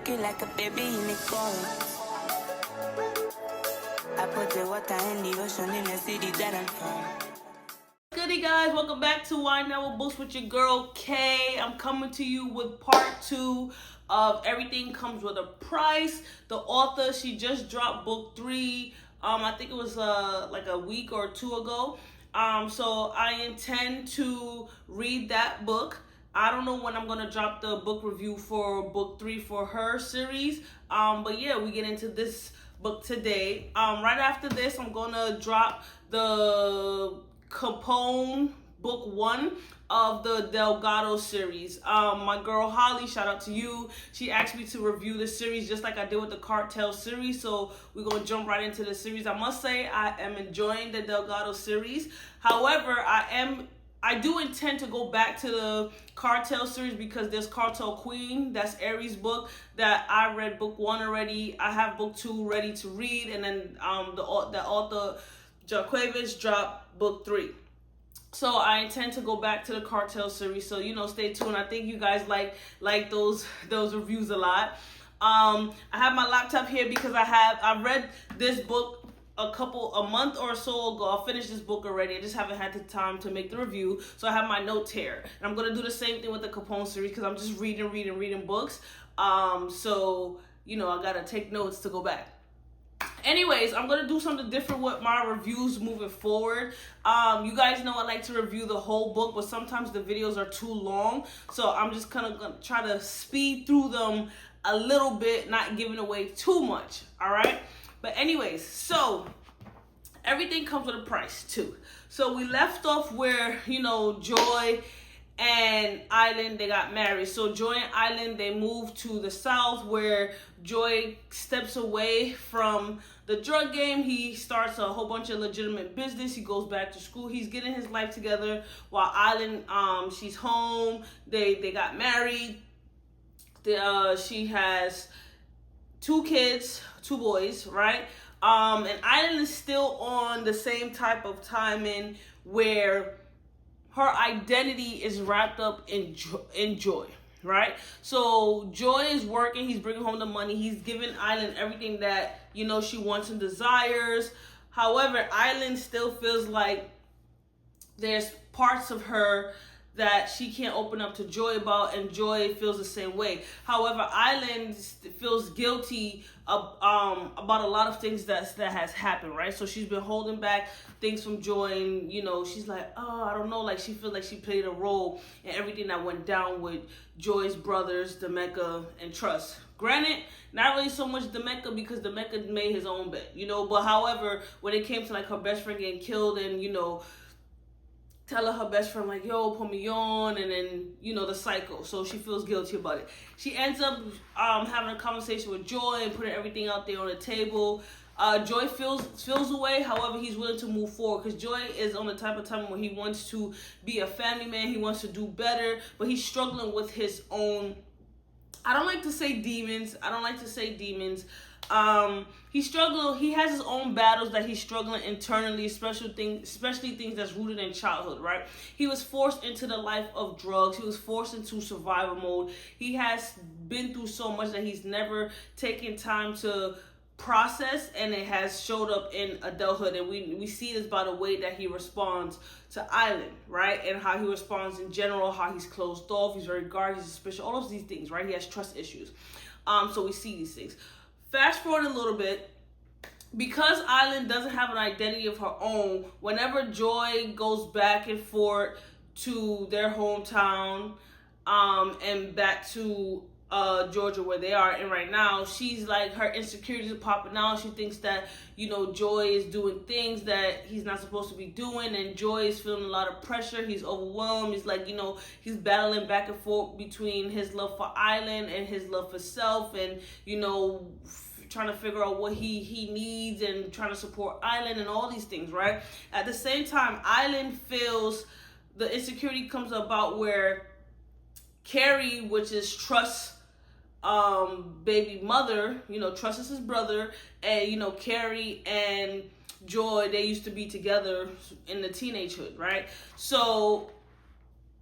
looking like a baby in the corn. I put the water in the ocean in the city that I'm from. Goody guys, welcome back to Wine Now with Books with your girl Kay. I'm coming to you with part 2 of Everything Comes with a Price. The author, she just dropped book 3. I think it was like a week or 2 ago. So I intend to read that book. I don't know when I'm gonna drop the book review for book 3 for her series. But yeah, we get into this book today. Right after this, I'm gonna drop the Capone book 1 of the Delgado series. My girl Holly, shout out to you. She asked me to review the series just like I did with the Cartel series. So we're gonna jump right into the series. I must say I am enjoying the Delgado series. However, I do intend to go back to the Cartel series because there's Cartel Queen. That's Aries' book that I read book 1 already. I have book 2 ready to read, and then the author Jaquavis dropped book 3. So I intend to go back to the Cartel series. So stay tuned. I think you guys like those reviews a lot. I have my laptop here because I read this book a month or so ago. I finished this book already. I just haven't had the time to make the review. So I have my notes here. And I'm going to do the same thing with the Capone series because I'm just reading books. So, I got to take notes to go back. Anyways, I'm going to do something different with my reviews moving forward. You guys know I like to review the whole book, but sometimes the videos are too long. So I'm just kind of going to try to speed through them a little bit, not giving away too much. All right? But anyways, so everything comes with a price too. So we left off where, Joy and Island, they got married. So Joy and Island, they moved to the South where Joy steps away from the drug game. He starts a whole bunch of legitimate business. He goes back to school. He's getting his life together while Island, she's home. They got married. She has 2 kids, 2 boys, right? And Island is still on the same type of timing where her identity is wrapped up in Joy, right? So Joy is working. He's bringing home the money. He's giving Island everything that, she wants and desires. However, Island still feels like there's parts of her that she can't open up to Joy about, and Joy feels the same way. However, Island feels guilty about a lot of things that has happened, right? So she's been holding back things from Joy, and she's like, oh, I don't know, like she feels like she played a role in everything that went down with Joy's brothers, Demeka and Trust. Granted, not really so much Demeka because Demeka made his own bet, but however, when it came to like her best friend getting killed and telling her best friend like, yo, put me on, and then the cycle. So she feels guilty about it. She ends up having a conversation with Joy and putting everything out there on the table. Joy feels away. However, he's willing to move forward because Joy is on the type of time where he wants to be a family man. He wants to do better, but he's struggling with his own, I don't like to say demons. He has his own battles that he's struggling internally, especially things that's rooted in childhood, right? He was forced into the life of drugs. He was forced into survival mode. He has been through so much that he's never taken time to process, and it has showed up in adulthood. And we see this by the way that he responds to Island, right? And how he responds in general, how he's closed off, he's very guarded, he's suspicious, all of these things, right? He has trust issues. So we see these things. Fast forward a little bit, because Island doesn't have an identity of her own, whenever Joy goes back and forth to their hometown and back to Georgia where they are, and right now she's like, her insecurities are popping out. She thinks that Joy is doing things that he's not supposed to be doing, and Joy is feeling a lot of pressure. He's overwhelmed. He's like, he's battling back and forth between his love for Island and his love for self, and trying to figure out what he needs and trying to support Island and all these things, right? At the same time, Island feels the insecurity comes about where Carrie, which is Trust's baby mother, Trust is his brother, and Carrie and Joy, they used to be together in the teenagehood, right? So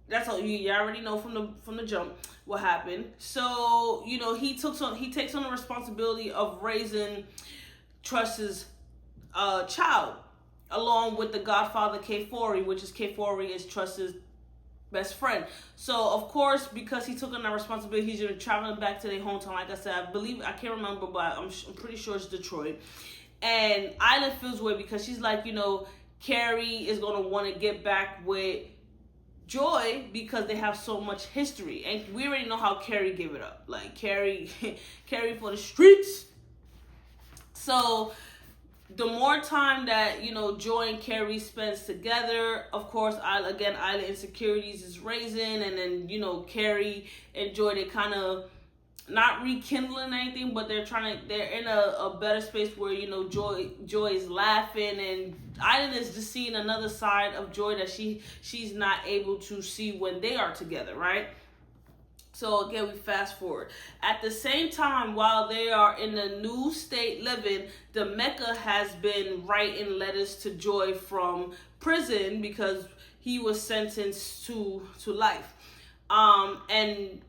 That's all you already know from the jump what happened. So he takes on the responsibility of raising Trust's child, along with the godfather K4, which is K4 is Trust's best friend. So of course, because he took on that responsibility, he's traveling back to their hometown. Like I said, I can't remember, but I'm pretty sure it's Detroit. And Island feels weird because she's like, Carrie is gonna want to get back with Joy because they have so much history, and we already know how Carrie gave it up. Like Carrie for the streets. So the more time that Joy and Carrie spends together, of course, Island insecurities is raising, and then Carrie and Joy, they kind of not rekindling anything, but they're in a better space where Joy is laughing, and Island is just seeing another side of Joy that she's not able to see when they are together, right? So again, we fast forward. At the same time, while they are in the new state living, Demeka has been writing letters to Joy from prison because he was sentenced to life. And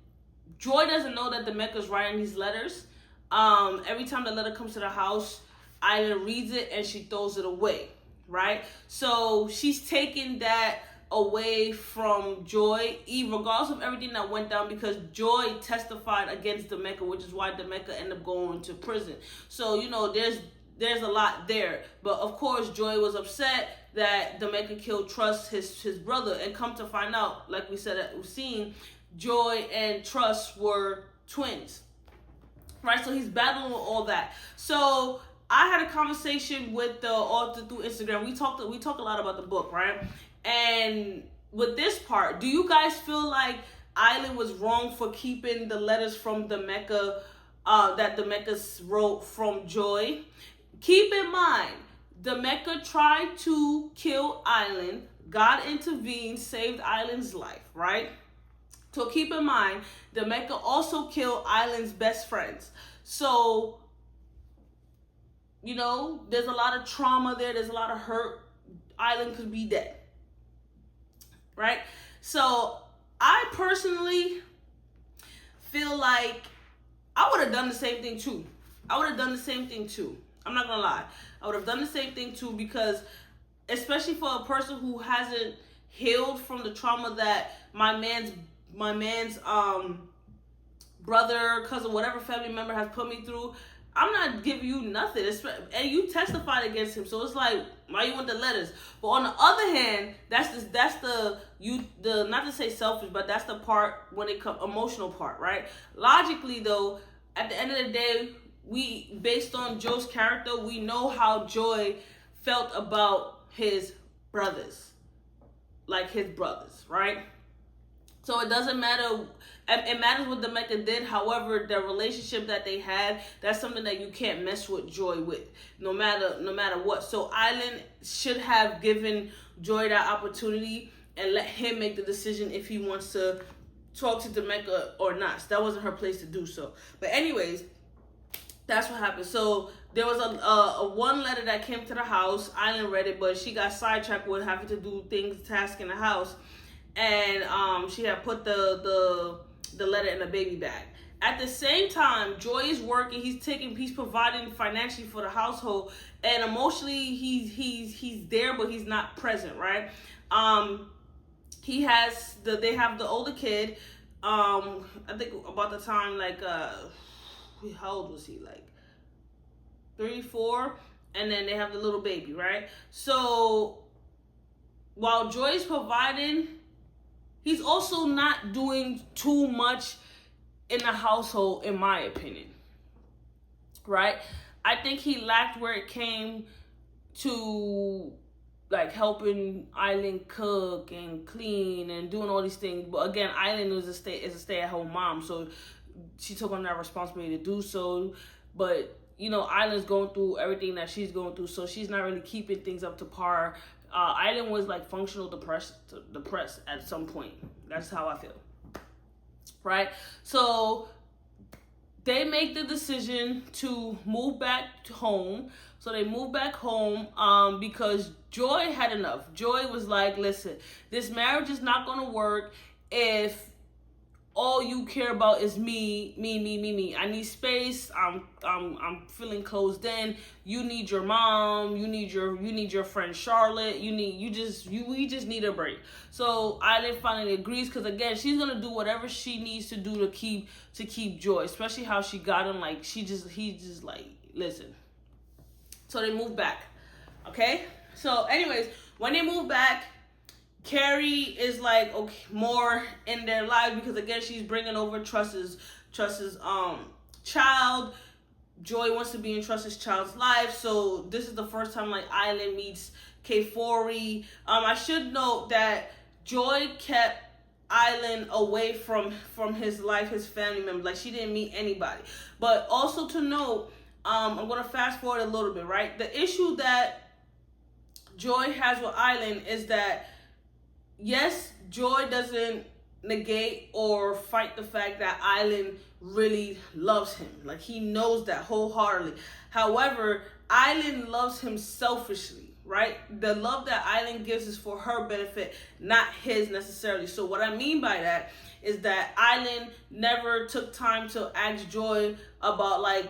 Joy doesn't know that Demeka's writing these letters. Every time the letter comes to the house, Island reads it and she throws it away, right? So she's taking that away from Joy, regardless of everything that went down, because Joy testified against Demeka, which is why Demeka ended up going to prison. So there's a lot there, but of course Joy was upset that Demeka killed Trust, his brother, and come to find out, like we said at Unseen, Joy and Trust were twins, right? So he's battling with all that. So I had a conversation with the author through Instagram. We talk a lot about the book, right? And with this part, do you guys feel like Island was wrong for keeping the letters from Demeka that Demeka wrote from Joy? Keep in mind, Demeka tried to kill Island. God intervened, saved Island's life, right? So keep in mind, Demeka also killed Island's best friends. So, there's a lot of trauma there. There's a lot of hurt. Island could be dead. Right? So I personally feel like I would have done the same thing too. I'm not going to lie. I would have done the same thing too, because especially for a person who hasn't healed from the trauma that my man's brother, cousin, whatever family member has put me through, I'm not giving you nothing. And you testified against him, so it's like, why you want the letters? But on the other hand, that's the not to say selfish, but that's the part when it comes emotional part, right? Logically though, at the end of the day, we, based on Joe's character, we know how Joy felt about his brothers, right? So it doesn't matter. It matters what Demeka did. However, the relationship that they had, that's something that you can't mess with Joy with, no matter what. So Island should have given Joy that opportunity and let him make the decision if he wants to talk to Demeka or not. So that wasn't her place to do so. But anyways, that's what happened. So there was a one letter that came to the house. Island read it, but she got sidetracked with having to do tasks in the house. And she had put the letter in a baby bag. At the same time, Joy is working. He's providing financially for the household, and emotionally he's there, but he's not present, right? They have the older kid. I think about the time how old was he? Like 3, 4, and then they have the little baby, right? So while Joy's providing, he's also not doing too much in the household, in my opinion, right? I think he lacked where it came to helping Island cook and clean and doing all these things. But again, Island is a stay-at-home mom, so she took on that responsibility to do so. But Island's going through everything that she's going through, so she's not really keeping things up to par. Island was functional depressed at some point. That's how I feel, right? So they make the decision to move back home. So they moved back home because Joy had enough. Joy was like, listen, this marriage is not going to work if all you care about is me. I need space. I'm feeling closed in. You need your mom. You need your friend Charlotte. We just need a break. So Island finally agrees because again, she's gonna do whatever she needs to do to keep Joy, especially how she got him. Like he just like listen. So they move back. Okay. So anyways, when they move back, Carrie is like okay more in their lives because again she's bringing over Trust's child. Joy wants to be in Trust's child's life, so this is the first time like Island meets K4. I should note that Joy kept Island away from his life, his family members. Like she didn't meet anybody. But also to note, I'm gonna fast forward a little bit, right? The issue that Joy has with Island is that yes, Joy doesn't negate or fight the fact that Island really loves him. Like he knows that wholeheartedly. However, Island loves him selfishly, right? The love that Island gives is for her benefit, not his necessarily. So what I mean by that is that Island never took time to ask Joy about like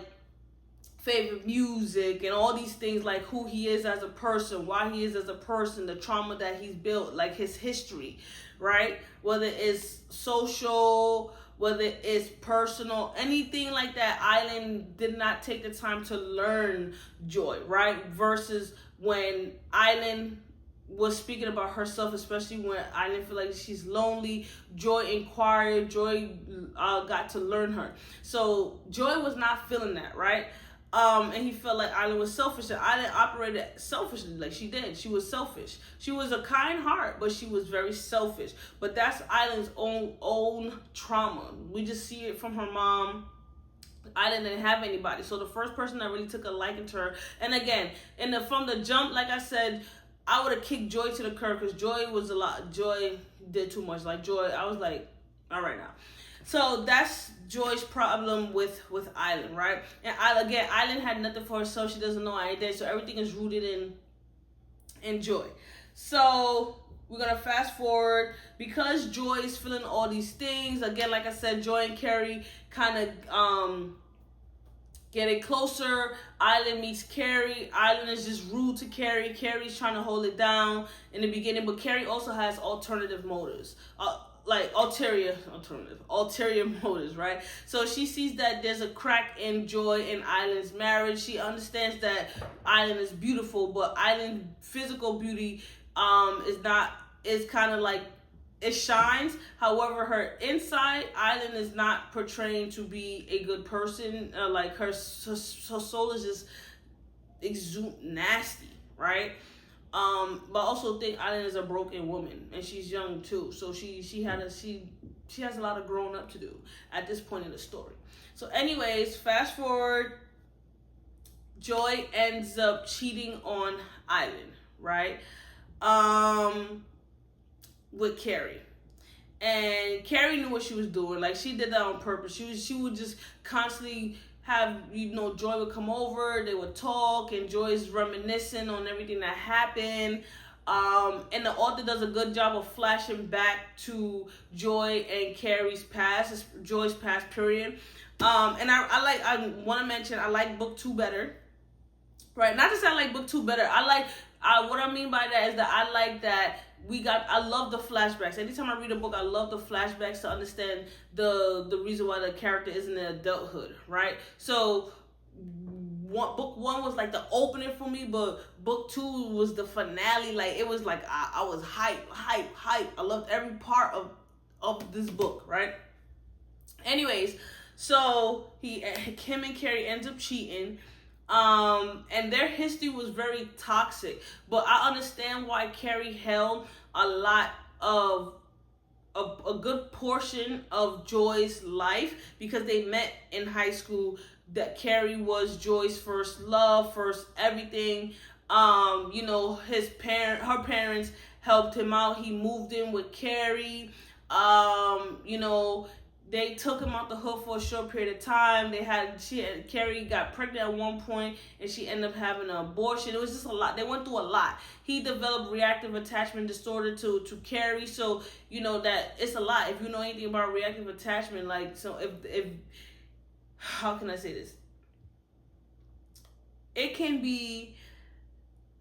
favorite music and all these things, like who he is as a person, why he is as a person, the trauma that he's built, like his history, right? Whether it's social, whether it's personal, anything like that, Island did not take the time to learn Joy, right? Versus when Island was speaking about herself, especially when Island feel like she's lonely, Joy inquired, Joy got to learn her. So Joy was not feeling that, right? And he felt like Island was selfish, and Island operated selfishly, like she did. She was selfish. She was a kind heart, but she was very selfish. But that's Island's own trauma. We just see it from her mom. Island didn't have anybody, so the first person that really took a liking to her. And again, from the jump, like I said, I would have kicked Joy to the curb because Joy did too much. Like Joy, I was like, all right now. So that's Joy's problem with Island, right? And Island had nothing for herself. She doesn't know anything, so everything is rooted in Joy. So we're gonna fast forward because Joy is feeling all these things. Again, like I said, Joy and Carrie kind of getting closer. Island meets Carrie. Island is just rude to Carrie. Carrie's trying to hold it down in the beginning, but Carrie also has alternative motives. Like ulterior motives, right? So she sees that there's a crack in Joy and Island's marriage. She understands that Island is beautiful, but Island's physical beauty is kind of like it shines. However, her inside, Island is not portraying to be a good person. Like her soul is just exude nasty, right? But I also think Island is a broken woman, and she's young too. So she has a lot of growing up to do at this point in the story. So, anyways, fast forward. Joy ends up cheating on Island, right? With Carrie. And Carrie knew what she was doing. Like she did that on purpose. She would just constantly have, Joy would come over, they would talk, and Joy's reminiscing on everything that happened. And the author does a good job of flashing back to Joy and Carrie's past, Joy's past period. And I want to mention, I like book 2 better, right? Not to say I like book 2 better. What I mean by that is that I like that I love the flashbacks. Anytime I read a book, I love the flashbacks to understand the reason why the character isn't in adulthood, right? So book 1 was like the opening for me, but book 2 was the finale. Like it was like I was hype. I loved every part of this book, right? Anyways, so him and Carrie ends up cheating. And their history was very toxic, but I understand why Carrie held a lot of a good portion of Joy's life, because they met in high school. That Carrie was Joy's first love, first everything. Her parents helped him out. He moved in with Carrie. they took him out the hood for a short period of time. Carrie got pregnant at one point, and she ended up having an abortion. It was just a lot. They went through a lot. He developed reactive attachment disorder to Carrie, so you know that it's a lot. If you know anything about reactive attachment, like, so if how can I say this? It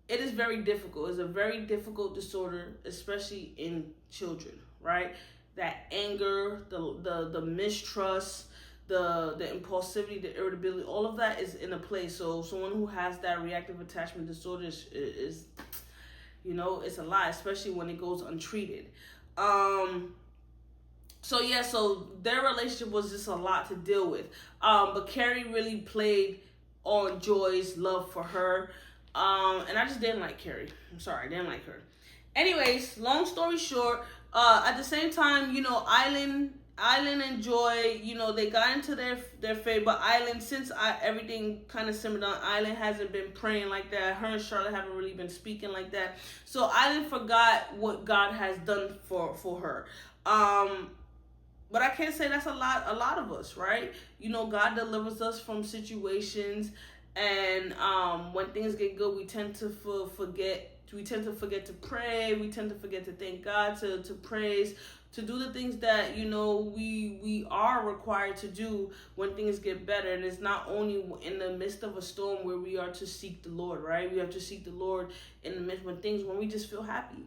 is very difficult. It's a very difficult disorder, especially in children, right? That anger, the mistrust, the impulsivity, the irritability, all of that is in a place. So someone who has that reactive attachment disorder is you know, it's a lot, especially when it goes untreated. So their relationship was just a lot to deal with. But Carrie really played on Joy's love for her. And I just didn't like Carrie. I'm sorry, I didn't like her. Anyways, long story short, at the same time, you know, Island and Joy, you know, they got into their fate, but Island, since everything kind of simmered down, Island hasn't been praying like that. Her and Charlotte haven't really been speaking like that. So Island forgot what God has done for her. But I can't say that's a lot of us, right? You know, God delivers us from situations, and when things get good, we tend to forget. We tend to forget to pray. We tend to forget to thank God, to praise, to do the things that, you know, we are required to do when things get better. And it's not only in the midst of a storm where we are to seek the Lord, right? We have to seek the Lord in the midst when we just feel happy.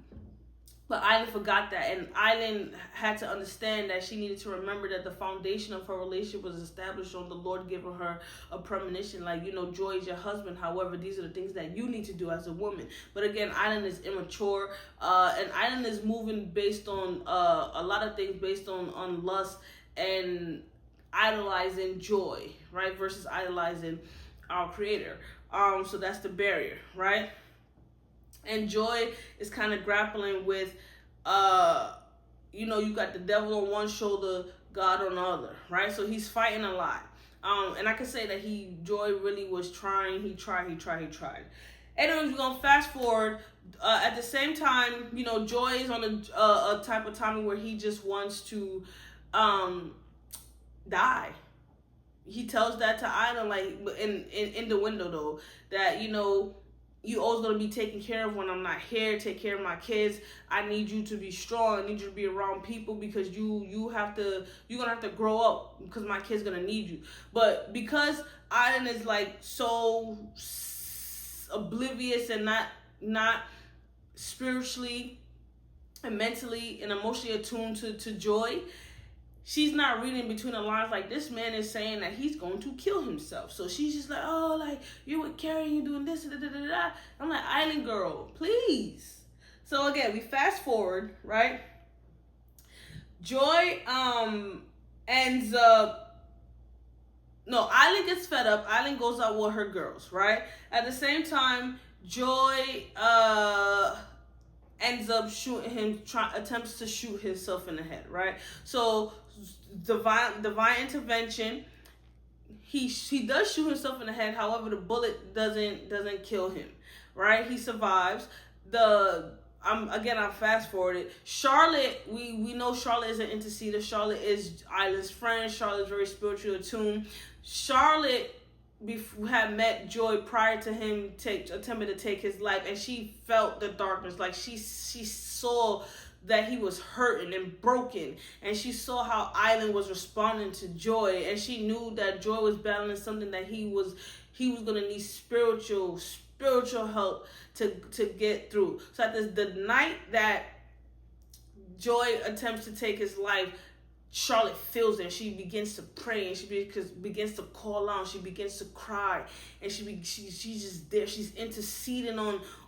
But Island forgot that, and Island had to understand that she needed to remember that the foundation of her relationship was established on the Lord giving her a premonition, like, you know, Joy is your husband. However, these are the things that you need to do as a woman. But again, Island is immature, and Island is moving based on a lot of things based on lust and idolizing Joy, right, versus idolizing our Creator. So that's the barrier, right? And Joy is kind of grappling with, you know, you got the devil on one shoulder, God on the other, right? So he's fighting a lot. And I can say that Joy really was trying. He tried. Anyways, we're going to fast forward. At the same time, you know, Joy is on a type of timing where he just wants to die. He tells that to Island, like, in the window, though, that, you know, you always going to be taken care of when I'm not here. Take care of my kids. I need you to be strong. I need you to be around people because you're going to have to grow up because my kid's going to need you. But because Island is like so oblivious and not spiritually and mentally and emotionally attuned to Joy, she's not reading between the lines. Like, this man is saying that he's going to kill himself. So she's just like, oh, like, you with Carrie, you doing this, da, da, da, da. I'm like, Island girl, please. So again, we fast forward, right? Joy ends up, no, Island gets fed up. Island goes out with her girls, right? At the same time, Joy ends up shooting him, attempts to shoot himself in the head, right? So divine intervention, he does shoot himself in the head. However, the bullet doesn't kill him, right? He survives. I'm fast forwarded. Charlotte, we know Charlotte is an interceder. Charlotte is Island's friend. Charlotte's very spiritually attuned. Charlotte had met Joy prior to him attempting to take his life, and she felt the darkness. Like, she saw that he was hurting and broken, and she saw how Island was responding to Joy, and she knew that Joy was battling something that he was gonna need spiritual help to get through. So at the night that Joy attempts to take his life, Charlotte feels it, and she begins to pray, and she begins to call out, she begins to cry, and she's just there. She's interceding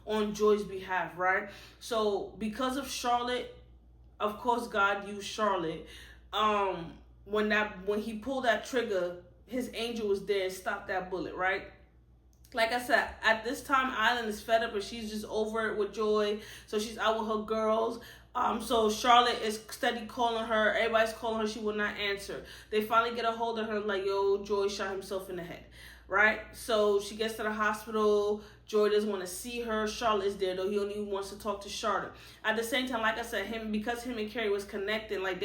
on Joy's behalf, right? So because of Charlotte, of course God used Charlotte. When he pulled that trigger, his angel was there and stopped that bullet, right? Like I said, at this time, Island is fed up and she's just over it with Joy, so she's out with her girls. So Charlotte is steady calling her. Everybody's calling her. She will not answer. They finally get a hold of her, like, yo, Joy shot himself in the head, right? So she gets to the hospital. Joy doesn't want to see her. Charlotte is there, though. He only wants to talk to Charlotte. At the same time, like I said, because him and Carrie was connecting, like,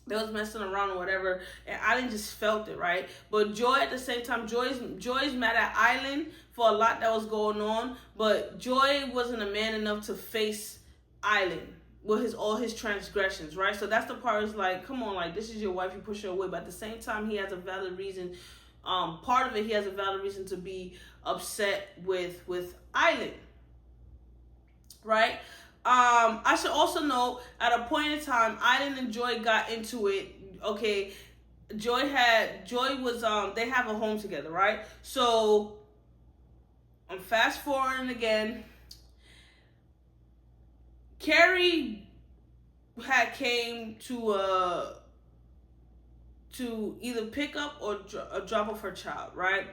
They was messing around or whatever, and Island just felt it, right? But Joy at the same time, Joy's mad at Island for a lot that was going on, but Joy wasn't a man enough to face Island with all his transgressions, right? So that's the part is like, come on, like, this is your wife, you push her away, but at the same time, he has a valid reason. Part of it, he has a valid reason to be upset with Island, right? I should also note, at a point in time, Island and Joy got into it. Okay, Joy was they have a home together, right? So I'm fast forwarding again. Carrie had came to either pick up or drop off her child, right?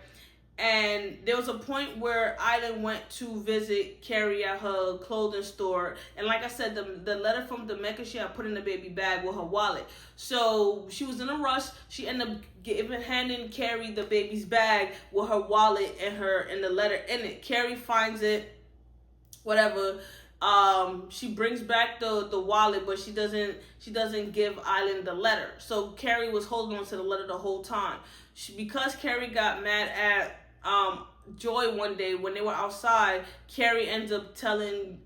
And there was a point where Island went to visit Carrie at her clothing store. And like I said, the letter from Jamaica, she had put in the baby bag with her wallet. So she was in a rush. She ended up handing Carrie the baby's bag with her wallet and the letter in it. Carrie finds it, whatever. She brings back the wallet, but she doesn't give Island the letter. So Carrie was holding on to the letter the whole time. Because Carrie got mad at Joy one day when they were outside, Carrie ends up telling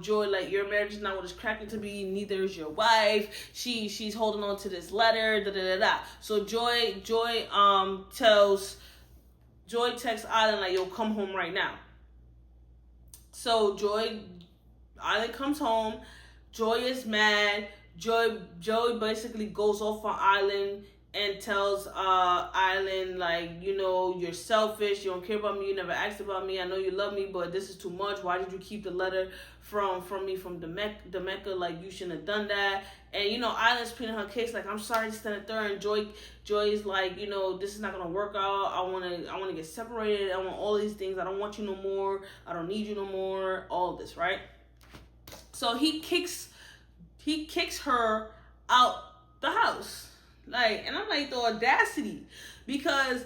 Joy, like, your marriage is not what it's cracking to be, neither is your wife. She's holding on to this letter, da da da da. So Joy texts Island like, yo, come home right now. So Island comes home. Joy is mad. Joy basically goes off on Island and tells Island, like, you know, you're selfish, you don't care about me, you never asked about me, I know you love me, but this is too much. Why did you keep the letter from me from Jamaica? Like, you shouldn't have done that. And, you know, Island's pleading her case, like, I'm sorry to stand there. And Joy is like, you know, this is not gonna work out. I wanna get separated. I want all these things. I don't want you no more. I don't need you no more. All this, right? So he kicks her out the house. Like, and I'm like, the audacity, because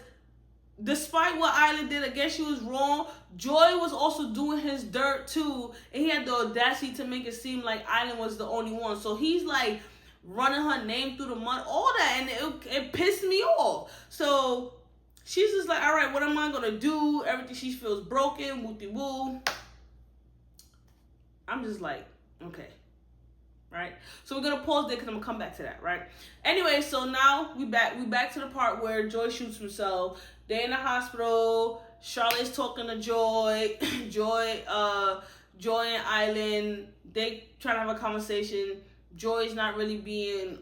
despite what Island did, I guess she was wrong, Joy was also doing his dirt too, and he had the audacity to make it seem like Island was the only one. So he's like running her name through the mud, all that, and it pissed me off. So she's just like, all right, what am I gonna do? Everything, she feels broken, woo-de-woo. I'm just like, okay. Right, so we're gonna pause there because I'm gonna come back to that. Right. Anyway, so now we back to the part where Joy shoots himself. They're in the hospital. Charlotte's talking to Joy. Joy and Island, they trying to have a conversation. Joy's not really being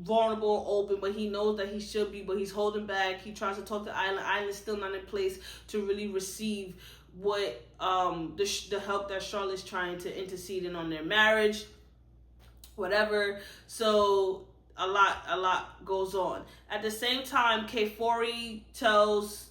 vulnerable, open, but he knows that he should be, but he's holding back. He tries to talk to Island. Island's still not in place to really receive what the help that Charlotte's trying to intercede in on their marriage, whatever. So a lot goes on. At the same time, K4 tells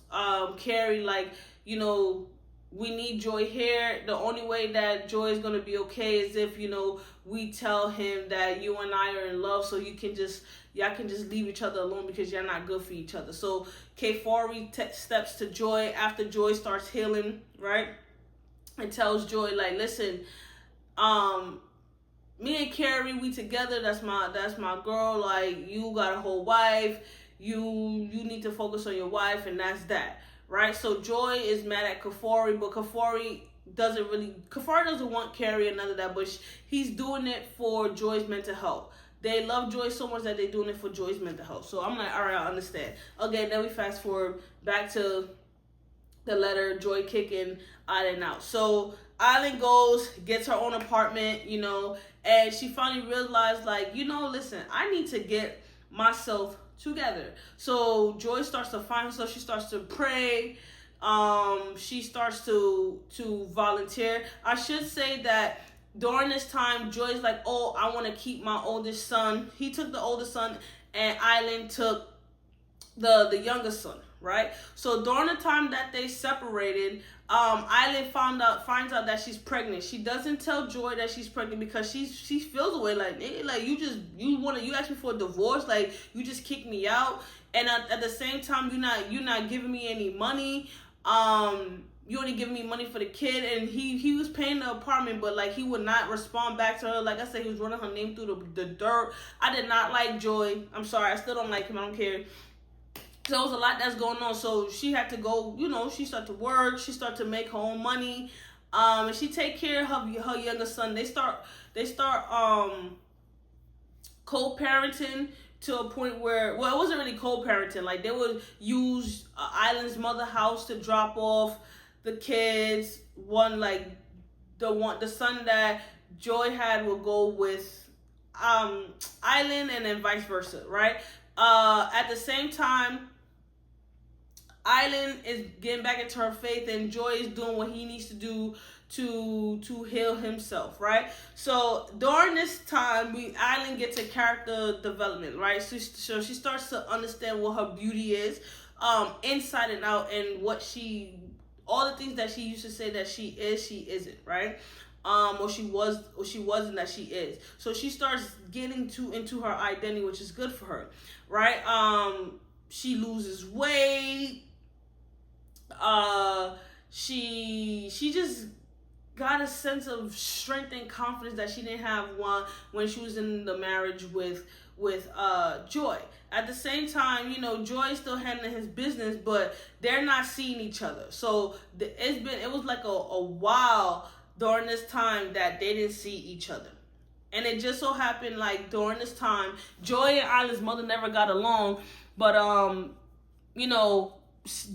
Carrie, like, you know, we need Joy here. The only way that Joy is gonna be okay is if, you know, we tell him that you and I are in love, so y'all can just leave each other alone because you're not good for each other. So K4 steps to Joy after Joy starts healing, right? And tells Joy, like, listen, me and Carrie, we together. That's my girl. Like, you got a whole wife. You need to focus on your wife, and that's that, right? So Joy is mad at K4, but K4 doesn't want Carrie or none of that, but he's doing it for Joy's mental health. They love Joy so much that they're doing it for Joy's mental health. So I'm like, all right, I understand. Okay, then we fast forward back to the letter, Joy kicking Island out. So Island goes, gets her own apartment, you know, and she finally realized, like, you know, listen, I need to get myself together. So Joy starts to find herself. She starts to pray. She starts to volunteer. I should say that during this time, Joy's like, oh, I want to keep my oldest son. He took the oldest son, and Island took the youngest son, right? So during the time that they separated, Island finds out that she's pregnant. She doesn't tell Joy that she's pregnant because she feels away, like, nigga, like, you asked me for a divorce, like, you just kicked me out, and at the same time, you're not giving me any money. you only give me money for the kid, and he was paying the apartment, but like he would not respond back to her. Like I said, he was running her name through the dirt. I did not like Joy. I'm sorry, I still don't like him. I don't care. So there was a lot that's going on. So she had to go, she started to work. She started to make her own money. And she take care of her younger son. They start co-parenting to a point where, well, it wasn't really co-parenting. Like they would use Island's mother house to drop off the kids. The son that Joy had would go with Island, and then vice versa, right? At the same time, Island is getting back into her faith, and Joy is doing what he needs to do to heal himself, right? So during this time, Island gets a character development, right? So she starts to understand what her beauty is, inside and out, and all the things that she used to say that she isn't, right? Or she wasn't that she is. So she starts getting into her identity, which is good for her, right? She loses weight. She just got a sense of strength and confidence that she didn't have when she was in the marriage with Joy. At the same time, Joy is still handling his business, but they're not seeing each other. So it was like a while during this time that they didn't see each other. And it just so happened, like, during this time, Joy and Island's mother never got along, but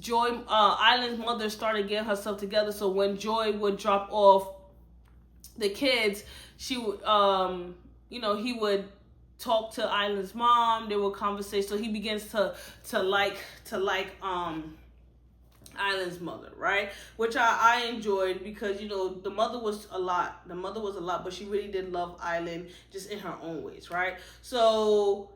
Joy, Island's mother started getting herself together. So when Joy would drop off the kids, she would, he would talk to Island's mom. They would conversate. So he begins to like Island's mother, right? Which I enjoyed, because the mother was a lot. But she really did love Island, just in her own ways, right? So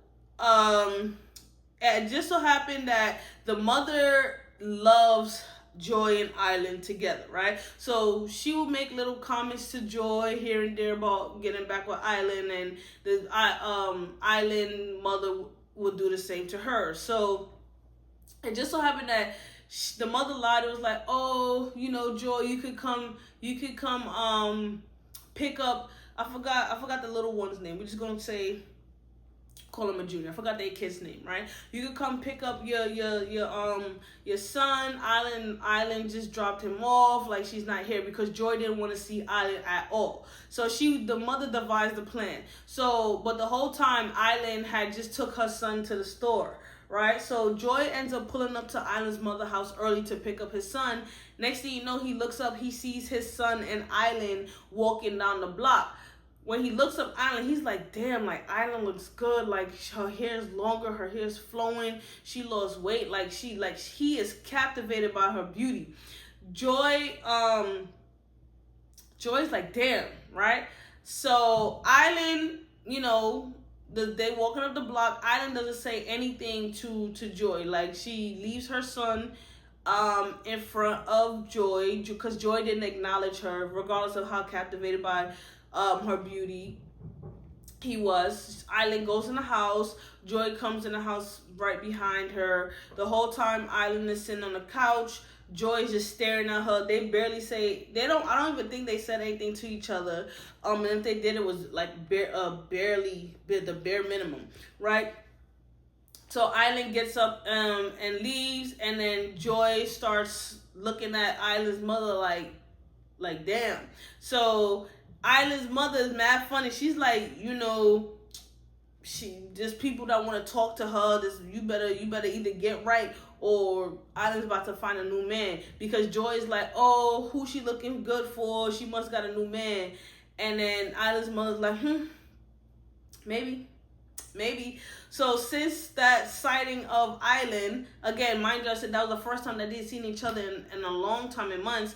it just so happened that the mother loves Joy and Island together, right? So she would make little comments to Joy here and there about getting back with Island, and the Island mother would do the same to her. So it just so happened that the mother lied. It was like, oh, Joy, you could come pick up. I forgot the little one's name. We're just gonna call him a junior. I forgot their kid's name, right? You could come pick up your son. Island just dropped him off. Like, she's not here, because Joy didn't want to see Island at all. So the mother devised the plan. So, but the whole time, Island had just took her son to the store, right? So Joy ends up pulling up to Island's mother house early to pick up his son. Next thing you know, he looks up, he sees his son and Island walking down the block. When he looks up Island, he's like, damn, like, Island looks good. Like, her hair's longer, her hair's flowing. She lost weight. He is captivated by her beauty. Joy's like, damn, right? So Island, they walking up the block. Island doesn't say anything to Joy. Like, she leaves her son in front of Joy, because Joy didn't acknowledge her, regardless of how captivated by her beauty he was. Island goes in the house. Joy comes in the house right behind her. The whole time Island is sitting on the couch. Joy is just staring at her. They barely I don't even think they said anything to each other. And if they did, it was like barely the bare minimum, right? So Island gets up and leaves, and then Joy starts looking at Island's mother like damn. So Island's mother is mad funny. She's like, she just people that want to talk to her. You better either get right, or Island's about to find a new man, because Joy is like, oh, who she looking good for? She must got a new man. And then Island's mother's like, maybe. So since that sighting of Island, again, mind you, I said that was the first time that they'd seen each other in a long time, in months.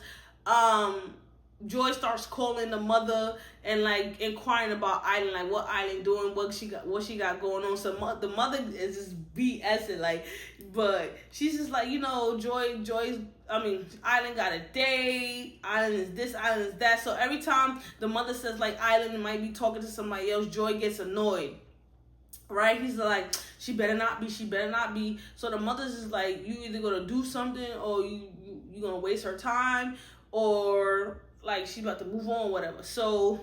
Joy starts calling the mother and like inquiring about Island, like what Island doing, what she got going on. So the mother is just BSing, like, but she's just like, Island got a date, Island is this, Island is that. So every time the mother says like Island might be talking to somebody else, Joy gets annoyed, right? He's like, she better not be. So the mother's just like, you either gonna do something, or you gonna waste her time, or like she's about to move on, whatever. So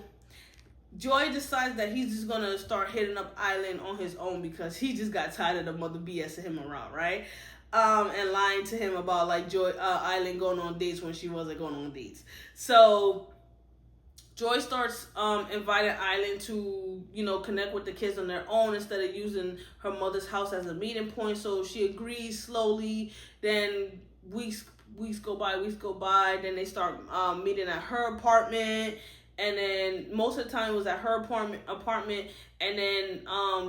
Joy decides that he's just gonna start hitting up Island on his own because he just got tired of the mother BSing him around, right? And lying to him about like Island going on dates when she wasn't going on dates. So Joy starts inviting Island to, connect with the kids on their own instead of using her mother's house as a meeting point. So she agrees slowly. Then weeks go by. Then they start meeting at her apartment. And then most of the time it was at her apartment. And then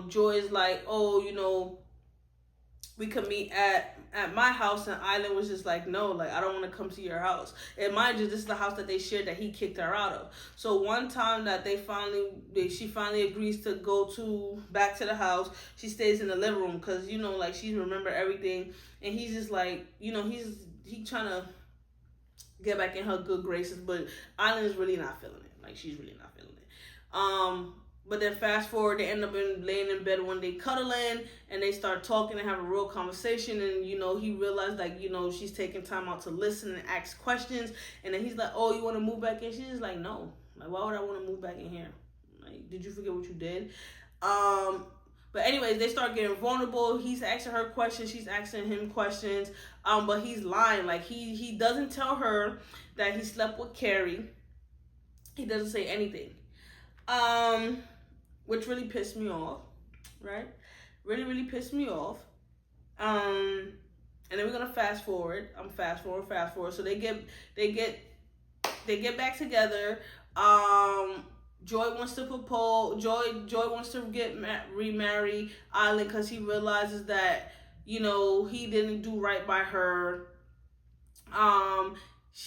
Joy is like, oh, we could meet at my house, and Island was just like, no, like I don't want to come to your house. And mind you, this is the house that they shared that he kicked her out of. So one time that she finally agrees to go back to the house, she stays in the living room because like she remember everything, and he's just like he's trying to get back in her good graces, but Island is really not feeling it. Like she's really not feeling it. But then fast forward, they end up laying in bed one day cuddling, and they start talking and have a real conversation. And, he realized, like, she's taking time out to listen and ask questions. And then he's like, oh, you want to move back in? She's just like, no. Like, why would I want to move back in here? Like, did you forget what you did? But anyways, they start getting vulnerable. He's asking her questions. She's asking him questions. But he's lying. Like, he doesn't tell her that he slept with Carrie. He doesn't say anything. Which really pissed me off, right? Really pissed me off. And then we're gonna fast forward. Fast forward. So they get back together. Joy wants to propose. Joy wants to remarry Island because he realizes that he didn't do right by her.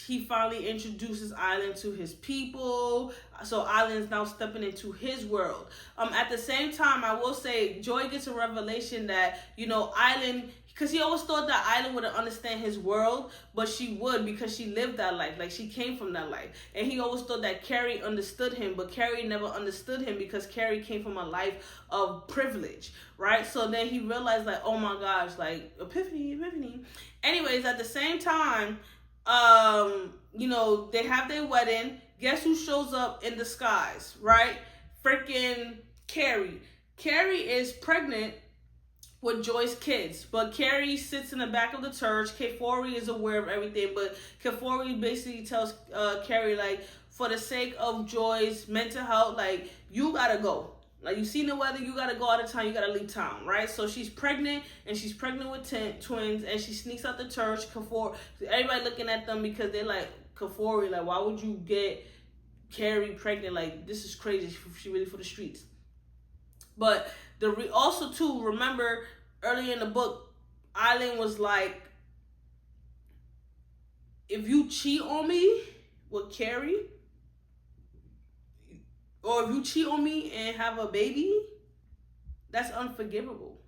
He finally introduces Island to his people. So Island's now stepping into his world. At the same time, I will say Joy gets a revelation that, Island, because he always thought that Island wouldn't understand his world, but she would because she lived that life. Like, she came from that life. And he always thought that Carrie understood him, but Carrie never understood him because Carrie came from a life of privilege, right? So then he realized, like, oh my gosh, like, epiphany. Anyways, at the same time, they have their wedding. Guess who shows up in disguise, right? Freaking Carrie. Carrie is pregnant with Joy's kids, but Carrie sits in the back of the church. Kefori is aware of everything, but Kefori basically tells Carrie, like, for the sake of Joy's mental health, like, you gotta go. Like, you seen the weather, you gotta go out of town, you gotta leave town, right? So she's pregnant, and she's pregnant with twins, and she sneaks out the church. Everybody looking at them because they're like, Kefori, like, why would you get Carrie pregnant? Like, this is crazy. She really for the streets. But also too, remember earlier in the book, Island was like, if you cheat on me with Carrie, or if you cheat on me and have a baby, that's unforgivable.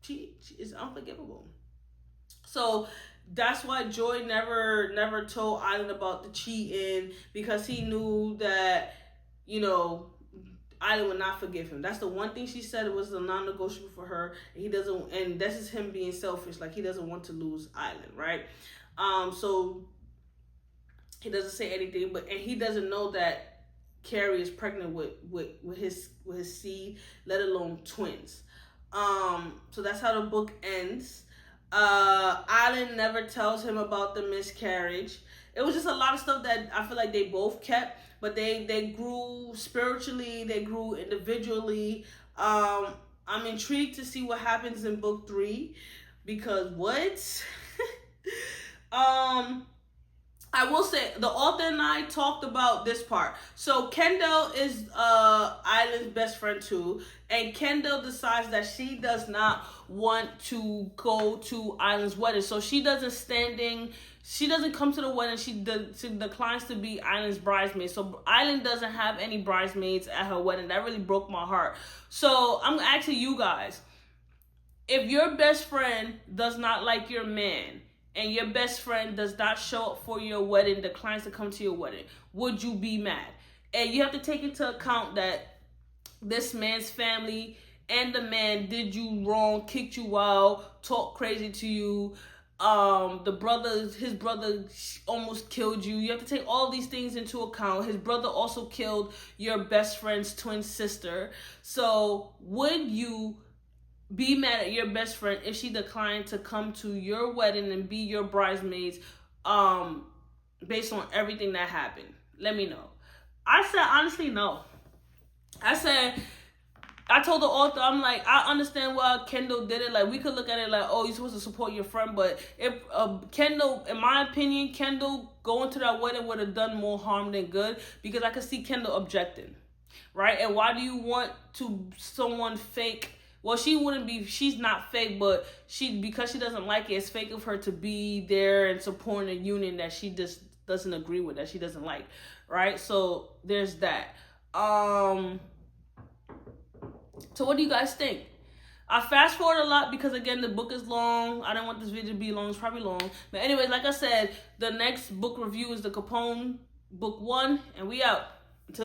Cheat is unforgivable. So that's why Joy never told Island about the cheating, because he knew that, Island would not forgive him. That's the one thing she said. It was a non-negotiable for her. And this is him being selfish. Like, he doesn't want to lose Island, right? So he doesn't say anything, and he doesn't know that Carrie is pregnant with his seed, let alone twins. So that's how the book ends. Island never tells him about the miscarriage. It was just a lot of stuff that I feel like they both kept, but they grew spiritually, they grew individually. I'm intrigued to see what happens in book 3, because what? I will say, the author and I talked about this part. So Kendall is Island's best friend too, and Kendall decides that she does not want to go to Island's wedding. So she doesn't come to the wedding. She declines to be Island's bridesmaid. So Island doesn't have any bridesmaids at her wedding. That really broke my heart. So I'm asking you guys, if your best friend does not like your man, and your best friend does not show up for your wedding, declines to come to your wedding, would you be mad? And you have to take into account that this man's family and the man did you wrong, kicked you out, talked crazy to you, his brother almost killed you. You have to take all these things into account. His brother also killed your best friend's twin sister. So would you be mad at your best friend if she declined to come to your wedding and be your bridesmaids, based on everything that happened? Let me know. I said, honestly, no. I told the author, I'm like, I understand why Kendall did it. Like, we could look at it like, oh, you're supposed to support your friend. But if Kendall, in my opinion, Kendall going to that wedding would have done more harm than good, because I could see Kendall objecting, right? And why do you want someone fake? Well, she's not fake, but because she doesn't like it, it's fake of her to be there and supporting a union that she just doesn't agree with, that she doesn't like, right? So there's that. So what do you guys think? I fast forward a lot because, again, the book is long. I don't want this video to be long. It's probably long. But anyways, like I said, the next book review is the Capone book 1, and we out.